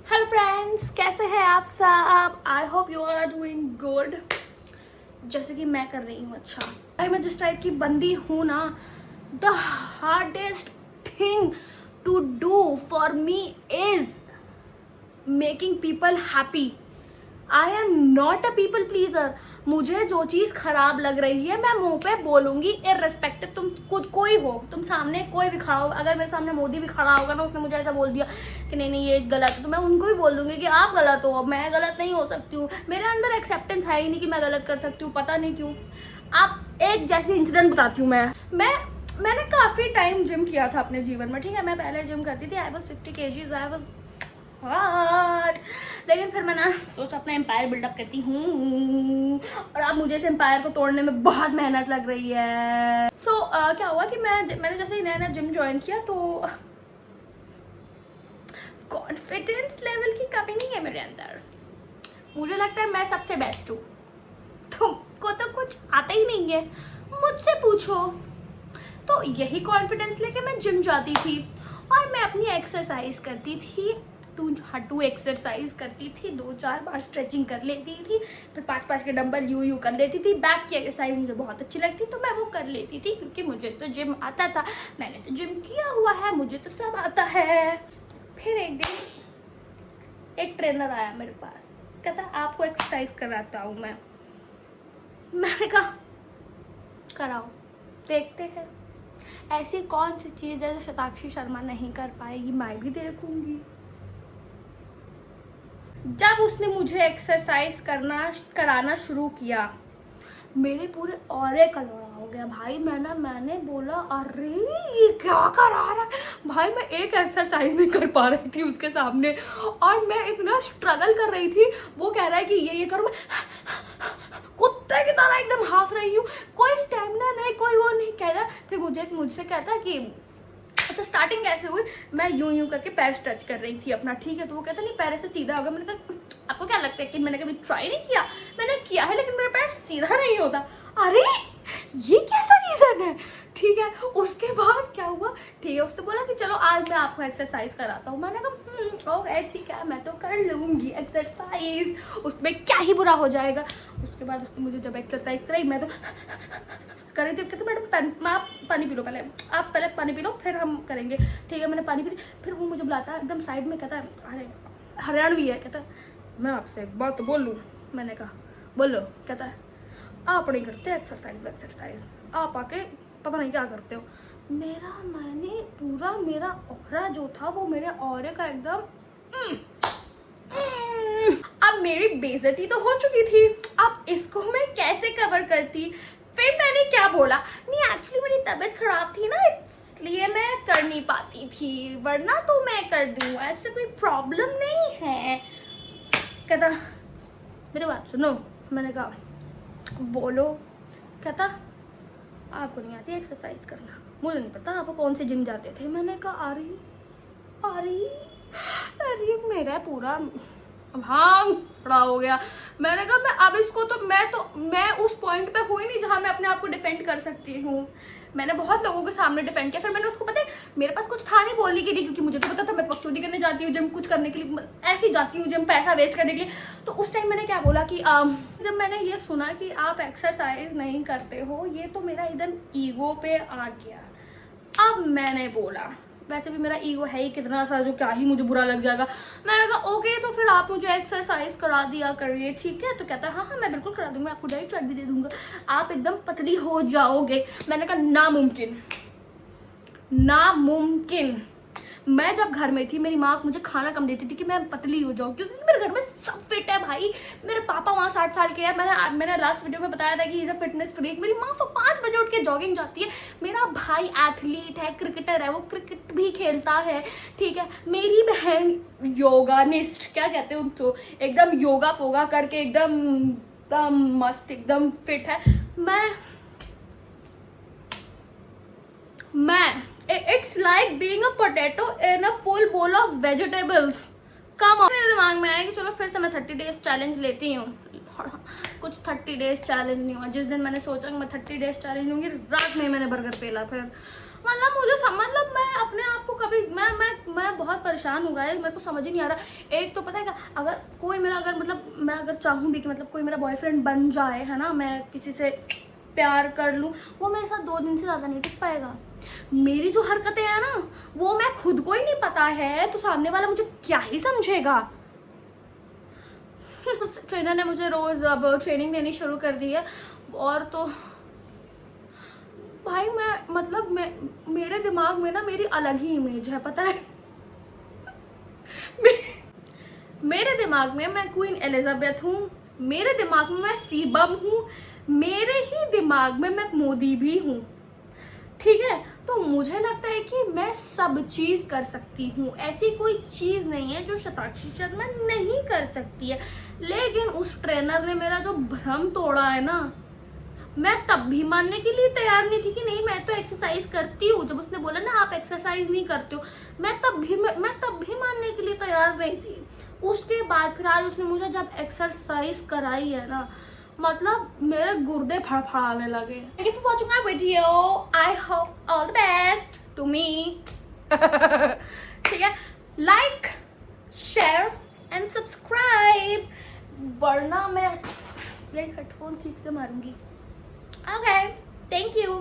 Hello friends, कैसे हैं आप सब? I hope you are doing good, जैसे कि मैं कर रही हूँ। अच्छा भाई, मैं जिस टाइप की बंदी हूँ ना, the hardest thing to do for me is making people happy. I am not a people pleaser. मुझे जो चीज खराब लग रही है मैं मुंह पे बोलूंगी, इररिस्पेक्टिव तुम खुद कोई हो, तुम सामने कोई भी खड़ा हो। अगर मेरे सामने मोदी भी खड़ा होगा ना, उसने मुझे ऐसा बोल दिया कि नहीं नहीं ये गलत है, तो मैं उनको भी बोल दूंगी कि आप गलत हो, मैं गलत नहीं हो सकती हूँ। मेरे अंदर एक्सेप्टेंस है ही नहीं कि मैं गलत कर सकती हूँ, पता नहीं क्यों। आप एक जैसी इंसिडेंट बताती हूँ। मैंने काफी टाइम जिम किया था अपने जीवन में, ठीक है। मैं पहले जिम करती थी, I was 50 kgs, I was hard. लेकिन फिर मैंने सोचा अपना एम्पायर बिल्डअप करती हूँ, और अब मुझे इस एम्पायर को तोड़ने में बहुत मेहनत लग रही है। क्या हुआ कि मैंने जैसे ही नया नया जिम ज्वाइन किया तो कॉन्फिडेंस लेवल की कमी नहीं है मेरे अंदर। मुझे लगता है मैं सबसे बेस्ट हूँ, तुमको तो कुछ आता ही नहीं है, मुझसे पूछो। तो यही कॉन्फिडेंस लेके मैं जिम जाती थी और मैं अपनी एक्सरसाइज करती थी, टू एक्सरसाइज करती थी, 2-4 बार स्ट्रेचिंग कर लेती थी, फिर 5-5 के डंबल यू कर लेती थी। बैक की एक्सरसाइज मुझे बहुत अच्छी लगती तो मैं वो कर लेती थी, क्योंकि मुझे तो जिम आता था, मैंने तो जिम किया हुआ है, मुझे तो सब आता है। फिर एक दिन एक ट्रेनर आया मेरे पास, कहता आपको एक्सरसाइज कराता हूँ मैंने कहा कराओ, देखते हैं। ऐसी कौन सी चीज़ है जो शताक्षी शर्मा नहीं कर पाएगी, मैं भी देखूंगी। जब उसने मुझे एक्सरसाइज कराना शुरू किया, मेरे पूरे औरे कलौड़ा हो गया भाई। मैंने बोला अरे ये क्या करा रहा है भाई। मैं एक एक्सरसाइज नहीं कर पा रही थी उसके सामने, और मैं इतना स्ट्रगल कर रही थी। वो कह रहा है कि ये करो, मैं कुत्ते की तरह एकदम हाफ रही हूँ, कोई स्टेमिना नहीं, कोई वो नहीं कह रहा। फिर मुझसे कहता कि अच्छा स्टार्टिंग कैसे हुई, मैं यूं करके पैर टच कर रही थी अपना, ठीक है। तो वो कहता नहीं पैर से सीधा होगा। मैंने कहा आपको क्या लगता है कि मैंने कभी ट्राई नहीं किया? मैंने किया है लेकिन मेरा पैर सीधा नहीं होता। अरे ये कैसा रीजन है, ठीक है। उसके बाद क्या हुआ, ठीक है, उसने बोला कि चलो आज मैं आपको एक्सरसाइज कराता हूँ। मैंने कहा ओके ठीक है, मैं तो कर लूंगी एक्सरसाइज, उसमें क्या ही बुरा हो जाएगा। उसके बाद उसने मुझे जब एक्सरसाइज कराई, मैं तो कर रही थी। कहते मैडम आप पानी पी लो, पहले आप पहले पानी पी लो फिर हम करेंगे, ठीक है। मैंने पानी पी ली। फिर वो मुझे बुलाता है एकदम साइड में, कहता है अरे हरियाणवी है, कहता मैं आपसे एक बात बोल लूँ। मैंने कहा बोलो। कहता है आप नहीं करते एक्सरसाइज, आप आके पता नहीं क्या करते हो। मैंने पूरा मेरा ऑरा जो था वो मेरे ऑरे का एकदम अब मेरी बेइज्जती तो हो चुकी थी, अब इसको मैं कैसे कवर करती। फिर मैंने क्या बोला, नहीं एक्चुअली मेरी तबीयत खराब थी ना, इसलिए मैं कर नहीं पाती थी, वरना तो मैं कर दूँ, ऐसे कोई प्रॉब्लम नहीं है। कहता मेरी बात सुनो। मैंने कहा बोलो। कहता आपको नहीं आती एक्सरसाइज करना, मुझे नहीं पता आप कौन से जिम जाते थे। मैंने कहा अरे मेरा पूरा भांग खड़ा हो गया। मैंने कहा मैं अब इसको तो मैं उस पॉइंट पे हुई नहीं जहां मैं अपने आप को डिफेंड कर सकती हूँ। मैंने बहुत लोगों के सामने डिफेंड किया। फिर मैंने उसको पता है मेरे पास कुछ था नहीं बोलने के लिए, क्योंकि मुझे तो पता था मैं बकचोदी करने जाती हूँ जिम, कुछ करने के लिए ऐसी जाती हूँ जिम पैसा वेस्ट करने के लिए। तो उस टाइम मैंने क्या बोला कि जब मैंने ये सुना कि आप एक्सरसाइज नहीं करते हो, ये तो मेरा एकदम ईगो पे आ गया। अब मैंने बोला वैसे भी मेरा ईगो है ही कितना सा, जो क्या ही मुझे बुरा लग जाएगा। मैंने कहा ओके तो फिर आप मुझे एक्सरसाइज करा दिया करिए, ठीक है। तो कहता है हाँ मैं बिल्कुल करा दूंगा, आपको डाइट चार्ट भी दे दूंगा, आप एकदम पतली हो जाओगे। मैंने कहा नामुमकिन। मैं जब घर में थी मेरी माँ मुझे खाना कम देती थी कि मैं पतली हो जाऊँ, क्योंकि मेरे घर में सब फिट है भाई। मेरे पापा वहाँ 60 साल के हैं, मैंने लास्ट वीडियो में बताया था कि इज अ फिटनेस फ्रीक। मेरी माँ 5 बजे उठ के जॉगिंग जाती है। मेरा भाई एथलीट है, क्रिकेटर है, वो क्रिकेट भी खेलता है, ठीक है। मेरी बहन योगानिस्ट, क्या कहते हैं उनको, एकदम योगा पोगा करके एकदम मस्त एकदम फिट है। मैं It's like being a potato in a full bowl of vegetables. Come on. मेरे दिमाग में आया कि चलो फिर से मैं 30 डेज चैलेंज लेती हूँ। कुछ 30 डेज चैलेंज नहीं हुआ। जिस दिन मैंने सोचा कि मैं 30 डेज चैलेंज लूंगी, रात में मैंने बर्गर पेला। फिर मतलब मैं अपने आप को कभी मैं बहुत परेशान हूँ गाइस, मेरे को समझ ही नहीं आ रहा। एक तो पता है क्या, अगर कोई मेरा अगर मतलब मैं अगर चाहूँ भी कि मतलब कोई मेरा बॉयफ्रेंड बन जाए है ना, मैं किसी से प्यार कर लूँ, वो मेरे साथ 2 दिन से ज़्यादा नहीं टिक पाएगा। मेरी जो हरकतें हैं ना वो मैं खुद को ही नहीं पता है, तो सामने वाला मुझे क्या ही समझेगा। उस ट्रेनर ने मुझे रोज अब ट्रेनिंग देनी शुरू कर दी है, और तो भाई मैं मेरे दिमाग में ना मेरी अलग ही इमेज है, पता है। मेरे दिमाग में मैं क्वीन एलिजाबेथ हूँ, मेरे दिमाग में मैं सीबम हूँ, मेरे ही दिमाग में मैं मोदी भी हूँ, ठीक है। तो मुझे लगता है कि मैं सब चीज कर सकती हूँ, ऐसी कोई चीज नहीं है जो शताक्षी शर्मा नहीं कर सकती है। लेकिन उस ट्रेनर ने मेरा जो भ्रम तोड़ा है ना, मैं तब भी मानने के लिए तैयार नहीं थी कि नहीं मैं तो एक्सरसाइज करती हूँ। जब उसने बोला ना आप एक्सरसाइज नहीं करते हो, मैं तब भी मानने के लिए तैयार नहीं थी। उसके बाद फिर आज उसने मुझे जब एक्सरसाइज कराई है ना, मतलब मेरे गुर्दे फड़फड़ाने लगे। Thank you for watching my video, I hope all the best to me. ठीक है, लाइक शेयर एंड सब्सक्राइब, वरना मैं यही हेडफोन खींच के मारूंगी। Okay, thank you.